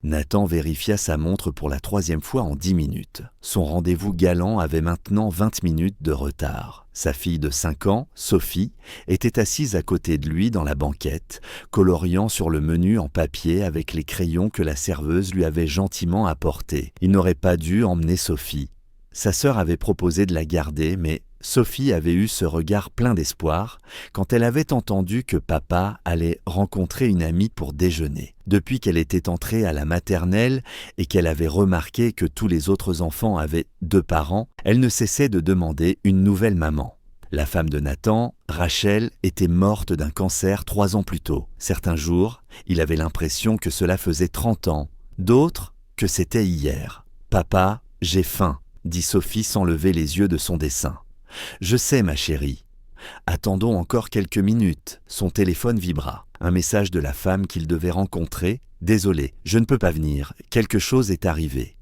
Nathan vérifia sa montre pour la 3e fois en 10 minutes. Son rendez-vous galant avait maintenant 20 minutes de retard. Sa fille de 5 ans, Sophie, était assise à côté de lui dans la banquette, coloriant sur le menu en papier avec les crayons que la serveuse lui avait gentiment apportés. Il n'aurait pas dû emmener Sophie. Sa sœur avait proposé de la garder, mais Sophie avait eu ce regard plein d'espoir quand elle avait entendu que papa allait rencontrer une amie pour déjeuner. Depuis qu'elle était entrée à la maternelle et qu'elle avait remarqué que tous les autres enfants avaient 2 parents, elle ne cessait de demander une nouvelle maman. La femme de Nathan, Rachel, était morte d'un cancer 3 ans plus tôt. Certains jours, il avait l'impression que cela faisait 30 ans, d'autres que c'était hier. « Papa, j'ai faim », dit Sophie sans lever les yeux de son dessin. « Je sais, ma chérie. » Attendons encore quelques minutes. Son téléphone vibra. Un message de la femme qu'il devait rencontrer. « Désolé, je ne peux pas venir. Quelque chose est arrivé. »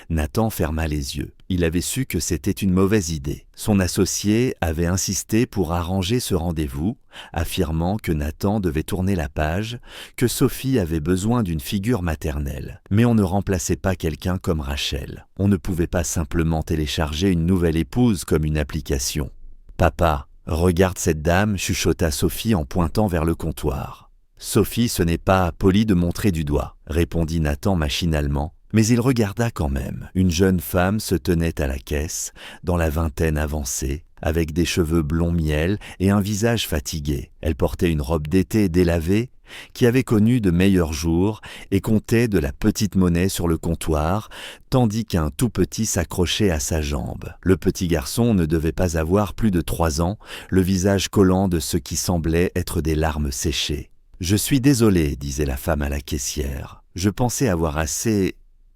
Nathan ferma les yeux. Il avait su que c'était une mauvaise idée. Son associé avait insisté pour arranger ce rendez-vous, affirmant que Nathan devait tourner la page, que Sophie avait besoin d'une figure maternelle. Mais on ne remplaçait pas quelqu'un comme Rachel. On ne pouvait pas simplement télécharger une nouvelle épouse comme une application. « Papa, regarde cette dame », chuchota Sophie en pointant vers le comptoir. « Sophie, ce n'est pas poli de montrer du doigt », répondit Nathan machinalement. Mais il regarda quand même. Une jeune femme se tenait à la caisse, dans la vingtaine avancée, avec des cheveux blond miel et un visage fatigué. Elle portait une robe d'été délavée, qui avait connu de meilleurs jours et comptait de la petite monnaie sur le comptoir, tandis qu'un tout petit s'accrochait à sa jambe. Le petit garçon ne devait pas avoir plus de 3 ans, le visage collant de ce qui semblait être des larmes séchées. « Je suis désolée, disait la femme à la caissière. Je pensais avoir assez...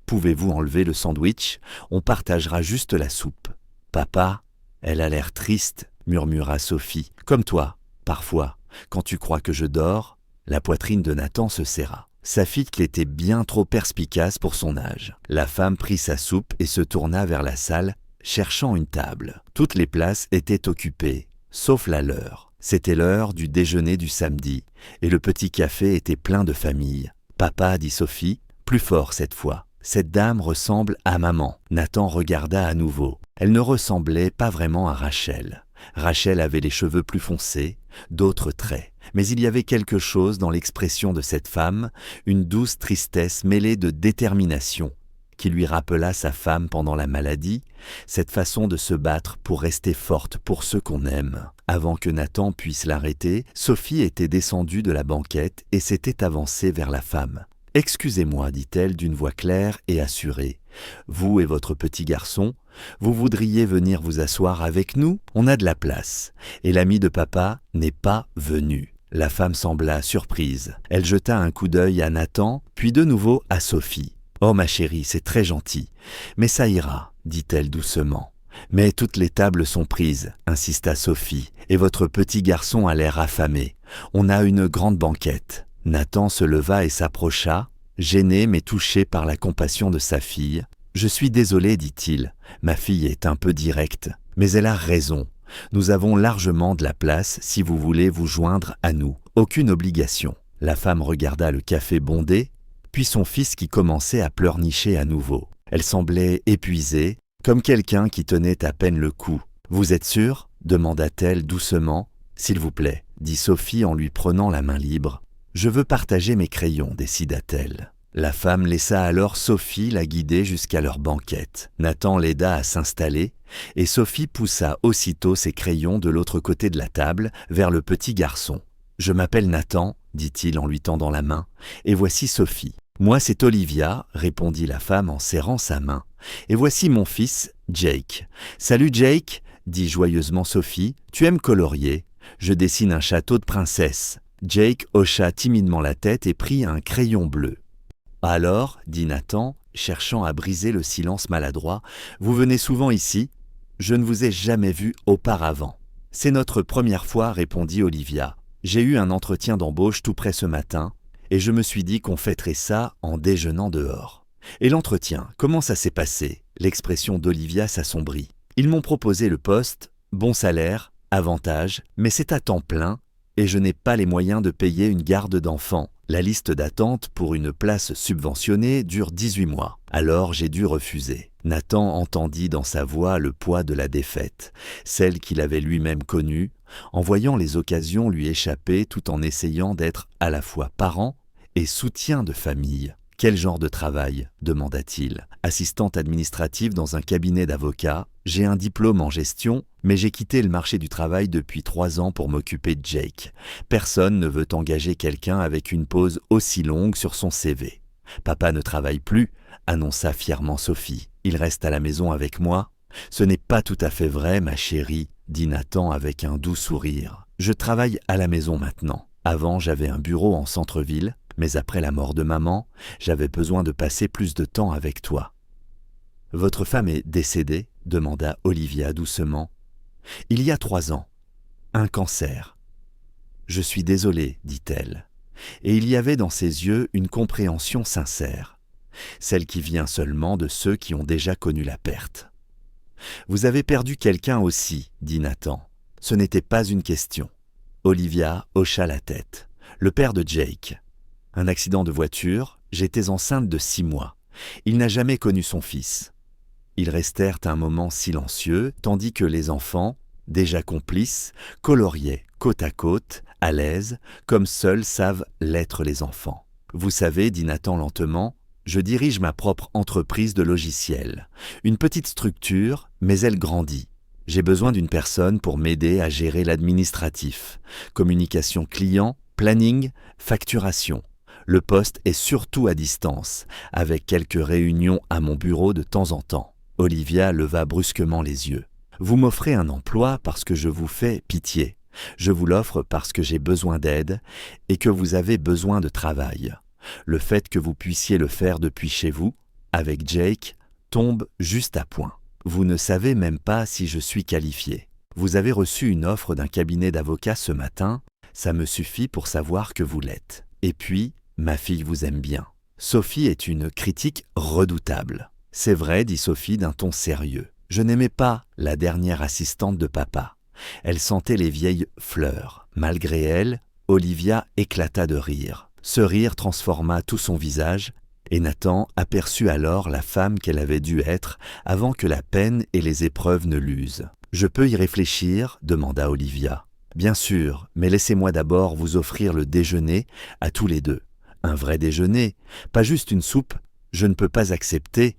Pouvez-vous enlever le sandwich? On partagera juste la soupe. »« Papa, elle a l'air triste, » murmura Sophie. « Comme toi, parfois, quand tu crois que je dors. » La poitrine de Nathan se serra. Sa fille était bien trop perspicace pour son âge. La femme prit sa soupe et se tourna vers la salle, cherchant une table. Toutes les places étaient occupées, sauf la leur. C'était l'heure du déjeuner du samedi, et le petit café était plein de familles. « Papa, » dit Sophie, plus fort cette fois. « Cette dame ressemble à maman. » Nathan regarda à nouveau. Elle ne ressemblait pas vraiment à Rachel. Rachel avait les cheveux plus foncés, d'autres traits. Mais il y avait quelque chose dans l'expression de cette femme, une douce tristesse mêlée de détermination, qui lui rappela sa femme pendant la maladie, cette façon de se battre pour rester forte pour ceux qu'on aime. Avant que Nathan puisse l'arrêter, Sophie était descendue de la banquette et s'était avancée vers la femme. « Excusez-moi, dit-elle d'une voix claire et assurée. Vous et votre petit garçon, vous voudriez venir vous asseoir avec nous? On a de la place. Et l'ami de papa n'est pas venu. » La femme sembla surprise. Elle jeta un coup d'œil à Nathan, puis de nouveau à Sophie. « Oh ma chérie, c'est très gentil. Mais ça ira, dit-elle doucement. »« Mais toutes les tables sont prises, insista Sophie, et votre petit garçon a l'air affamé. On a une grande banquette. » Nathan se leva et s'approcha, gêné mais touché par la compassion de sa fille. « Je suis désolé, dit-il. Ma fille est un peu directe, mais elle a raison. Nous avons largement de la place si vous voulez vous joindre à nous. Aucune obligation. » La femme regarda le café bondé, puis son fils qui commençait à pleurnicher à nouveau. Elle semblait épuisée, comme quelqu'un qui tenait à peine le coup. « Vous êtes sûr ?» demanda-t-elle doucement. « S'il vous plaît, » dit Sophie en lui prenant la main libre. « Je veux partager mes crayons, décida-t-elle. » La femme laissa alors Sophie la guider jusqu'à leur banquette. Nathan l'aida à s'installer, et Sophie poussa aussitôt ses crayons de l'autre côté de la table, vers le petit garçon. « Je m'appelle Nathan, » dit-il en lui tendant la main, « et voici Sophie. »« Moi, c'est Olivia, » répondit la femme en serrant sa main. « Et voici mon fils, Jake. »« Salut Jake, » dit joyeusement Sophie, « tu aimes colorier? Je dessine un château de princesse. » Jake hocha timidement la tête et prit un crayon bleu. « Alors, » dit Nathan, cherchant à briser le silence maladroit, « vous venez souvent ici? Je ne vous ai jamais vu auparavant. »« C'est notre première fois, » répondit Olivia. « J'ai eu un entretien d'embauche tout près ce matin, et je me suis dit qu'on fêterait ça en déjeunant dehors. »« Et l'entretien, comment ça s'est passé ?» L'expression d'Olivia s'assombrit. « Ils m'ont proposé le poste, bon salaire, avantages, mais c'est à temps plein, et je n'ai pas les moyens de payer une garde d'enfants. La liste d'attente pour une place subventionnée dure 18 mois. Alors j'ai dû refuser. Nathan entendit dans sa voix le poids de la défaite, celle qu'il avait lui-même connue, en voyant les occasions lui échapper tout en essayant d'être à la fois parent et soutien de famille. « Quel genre de travail ?» demanda-t-il. « Assistante administrative dans un cabinet d'avocats. J'ai un diplôme en gestion, mais j'ai quitté le marché du travail depuis 3 ans pour m'occuper de Jake. Personne ne veut engager quelqu'un avec une pause aussi longue sur son CV. Papa ne travaille plus, annonça fièrement Sophie. Il reste à la maison avec moi. Ce n'est pas tout à fait vrai, ma chérie, dit Nathan avec un doux sourire. Je travaille à la maison maintenant. Avant, j'avais un bureau en centre-ville. Mais après la mort de maman, j'avais besoin de passer plus de temps avec toi. »« Votre femme est décédée ?» demanda Olivia doucement. « Il y a 3 ans. Un cancer. »« Je suis désolée, dit-elle. » Et il y avait dans ses yeux une compréhension sincère, celle qui vient seulement de ceux qui ont déjà connu la perte. « Vous avez perdu quelqu'un aussi, dit Nathan. Ce n'était pas une question. » Olivia hocha la tête. « Le père de Jake. Un accident de voiture, j'étais enceinte de 6 mois. Il n'a jamais connu son fils. » Ils restèrent un moment silencieux, tandis que les enfants, déjà complices, coloriaient côte à côte, à l'aise, comme seuls savent l'être les enfants. « Vous savez, dit Nathan lentement, je dirige ma propre entreprise de logiciels. Une petite structure, mais elle grandit. J'ai besoin d'une personne pour m'aider à gérer l'administratif, communication client, planning, facturation. Le poste est surtout à distance, avec quelques réunions à mon bureau de temps en temps. » Olivia leva brusquement les yeux. « Vous m'offrez un emploi parce que je vous fais pitié. Je vous l'offre parce que j'ai besoin d'aide et que vous avez besoin de travail. Le fait que vous puissiez le faire depuis chez vous, avec Jake, tombe juste à point. Vous ne savez même pas si je suis qualifié. Vous avez reçu une offre d'un cabinet d'avocats ce matin, ça me suffit pour savoir que vous l'êtes. Et puis, ma fille vous aime bien. » Sophie est une critique redoutable. « C'est vrai, dit Sophie d'un ton sérieux. Je n'aimais pas la dernière assistante de papa. Elle sentait les vieilles fleurs. Malgré elle, Olivia éclata de rire. Ce rire transforma tout son visage, et Nathan aperçut alors la femme qu'elle avait dû être avant que la peine et les épreuves ne l'usent. « Je peux y réfléchir ?» demanda Olivia. « Bien sûr, mais laissez-moi d'abord vous offrir le déjeuner à tous les deux. Un vrai déjeuner, pas juste une soupe, je ne peux pas accepter.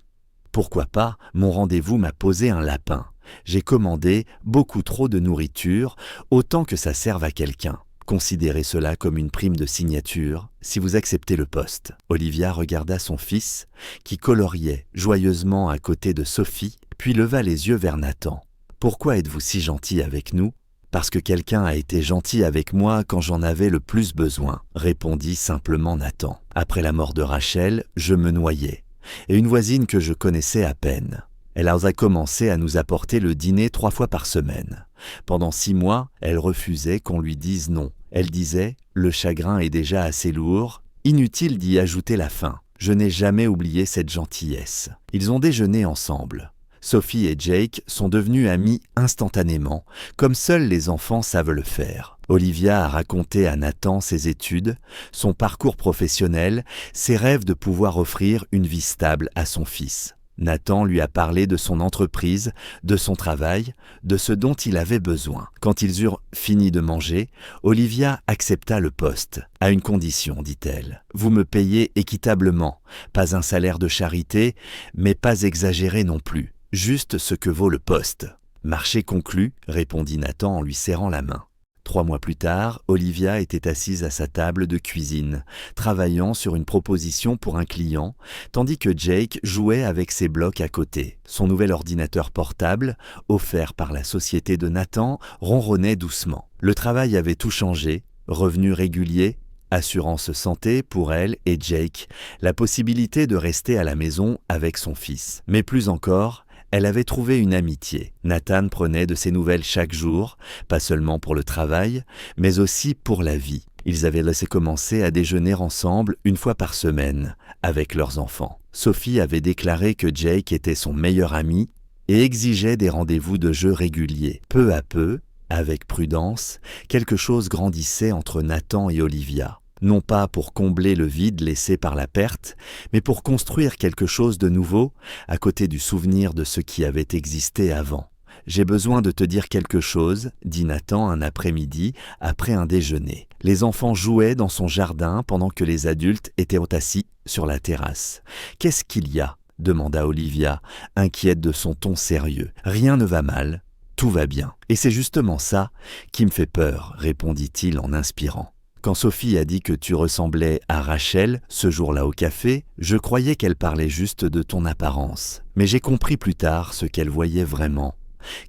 Pourquoi pas, mon rendez-vous m'a posé un lapin. J'ai commandé beaucoup trop de nourriture, autant que ça serve à quelqu'un. Considérez cela comme une prime de signature, si vous acceptez le poste. » Olivia regarda son fils, qui coloriait joyeusement à côté de Sophie, puis leva les yeux vers Nathan. « Pourquoi êtes-vous si gentil avec nous ? » « Parce que quelqu'un a été gentil avec moi quand j'en avais le plus besoin, » répondit simplement Nathan. « Après la mort de Rachel, je me noyais. Et une voisine que je connaissais à peine. Elle a commencé à nous apporter le dîner 3 fois par semaine. Pendant 6 mois, elle refusait qu'on lui dise non. Elle disait « Le chagrin est déjà assez lourd, inutile d'y ajouter la faim. » Je n'ai jamais oublié cette gentillesse. Ils ont déjeuné ensemble. Sophie et Jake sont devenus amis instantanément, comme seuls les enfants savent le faire. Olivia a raconté à Nathan ses études, son parcours professionnel, ses rêves de pouvoir offrir une vie stable à son fils. Nathan lui a parlé de son entreprise, de son travail, de ce dont il avait besoin. Quand ils eurent fini de manger, Olivia accepta le poste. « À une condition, dit-elle. Vous me payez équitablement, pas un salaire de charité, mais pas exagéré non plus. Juste ce que vaut le poste. »« Marché conclu, » répondit Nathan en lui serrant la main. 3 mois plus tard, Olivia était assise à sa table de cuisine, travaillant sur une proposition pour un client, tandis que Jake jouait avec ses blocs à côté. Son nouvel ordinateur portable, offert par la société de Nathan, ronronnait doucement. Le travail avait tout changé, revenus réguliers, assurance santé pour elle et Jake, la possibilité de rester à la maison avec son fils. Mais plus encore, elle avait trouvé une amitié. Nathan prenait de ses nouvelles chaque jour, pas seulement pour le travail, mais aussi pour la vie. Ils avaient laissé commencer à déjeuner ensemble 1 fois par semaine, avec leurs enfants. Sophie avait déclaré que Jake était son meilleur ami et exigeait des rendez-vous de jeu réguliers. Peu à peu, avec prudence, quelque chose grandissait entre Nathan et Olivia. non pas pour combler le vide laissé par la perte, mais pour construire quelque chose de nouveau à côté du souvenir de ce qui avait existé avant. J'ai besoin de te dire quelque chose, dit Nathan un après-midi, après un déjeuner. Les enfants jouaient dans son jardin pendant que les adultes étaient assis sur la terrasse. « Qu'est-ce qu'il y a » demanda Olivia, inquiète de son ton sérieux. « Rien ne va mal, tout va bien. Et c'est justement ça qui me fait peur, répondit-il en inspirant. Quand Sophie a dit que tu ressemblais à Rachel ce jour-là au café, je croyais qu'elle parlait juste de ton apparence. Mais j'ai compris plus tard ce qu'elle voyait vraiment.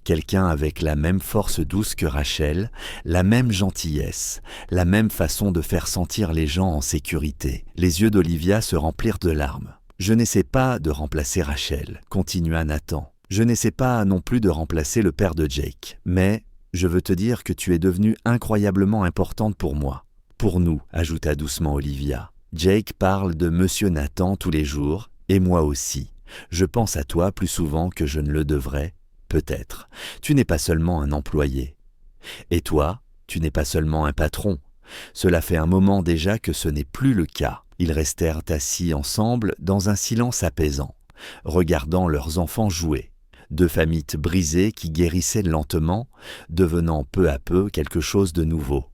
Quelqu'un avec la même force douce que Rachel, la même gentillesse, la même façon de faire sentir les gens en sécurité. Les yeux d'Olivia se remplirent de larmes. « Je n'essaie pas de remplacer Rachel, » continua Nathan. « Je n'essaie pas non plus de remplacer le père de Jake. Mais je veux te dire que tu es devenue incroyablement importante pour moi. Pour nous, » ajouta doucement Olivia. « Jake parle de Monsieur Nathan tous les jours, et moi aussi. Je pense à toi plus souvent que je ne le devrais. Peut-être. Tu n'es pas seulement un employé. Et toi, tu n'es pas seulement un patron. Cela fait un moment déjà que ce n'est plus le cas. » Ils restèrent assis ensemble dans un silence apaisant, regardant leurs enfants jouer. Deux familles brisées qui guérissaient lentement, devenant peu à peu quelque chose de nouveau.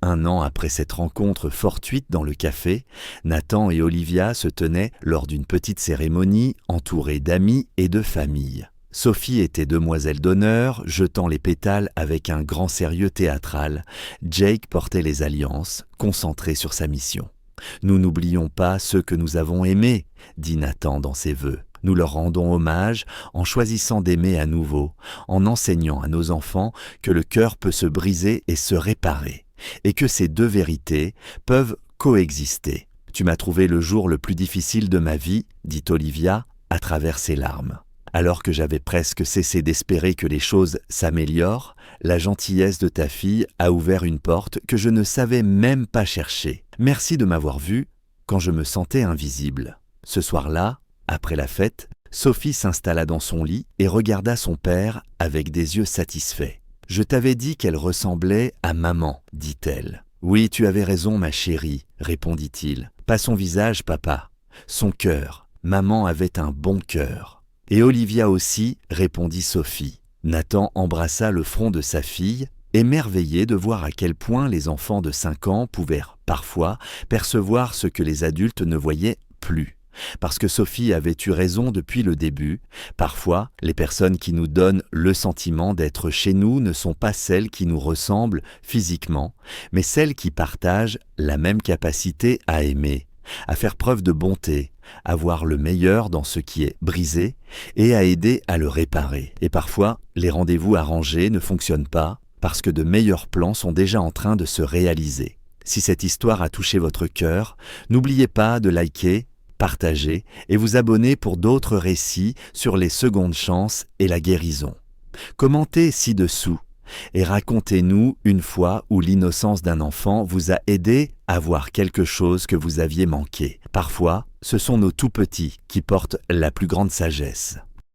Un an après cette rencontre fortuite dans le café, Nathan et Olivia se tenaient lors d'une petite cérémonie entourés d'amis et de familles. Sophie était demoiselle d'honneur, jetant les pétales avec un grand sérieux théâtral. Jake portait les alliances, concentré sur sa mission. « Nous n'oublions pas ceux que nous avons aimés, » dit Nathan dans ses vœux. « Nous leur rendons hommage en choisissant d'aimer à nouveau, en enseignant à nos enfants que le cœur peut se briser et se réparer, et que ces deux vérités peuvent coexister. Tu m'as trouvé le jour le plus difficile de ma vie, » dit Olivia à travers ses larmes. Alors que j'avais presque cessé d'espérer que les choses s'améliorent, la gentillesse de ta fille a ouvert une porte que je ne savais même pas chercher. Merci de m'avoir vu quand je me sentais invisible. Ce soir-là, après la fête, Sophie s'installa dans son lit et regarda son père avec des yeux satisfaits. « Je t'avais dit qu'elle ressemblait à maman, dit-elle. »« Oui, tu avais raison, ma chérie, répondit-il. Pas son visage, papa. Son cœur. Maman avait un bon cœur. » Et Olivia aussi, répondit Sophie. Nathan embrassa le front de sa fille, émerveillé de voir à quel point les enfants de 5 ans pouvaient parfois percevoir ce que les adultes ne voyaient plus. Parce que Sophie avait eu raison depuis le début, parfois les personnes qui nous donnent le sentiment d'être chez nous ne sont pas celles qui nous ressemblent physiquement, mais celles qui partagent la même capacité à aimer, à faire preuve de bonté, à voir le meilleur dans ce qui est brisé et à aider à le réparer. Et parfois, les rendez-vous arrangés ne fonctionnent pas parce que de meilleurs plans sont déjà en train de se réaliser. Si cette histoire a touché votre cœur, n'oubliez pas de liker, partager et vous abonner pour d'autres récits sur les secondes chances et la guérison. Commentez ci-dessous et racontez-nous une fois où l'innocence d'un enfant vous a aidé à voir quelque chose que vous aviez manqué. Parfois, ce sont nos tout-petits qui portent la plus grande sagesse.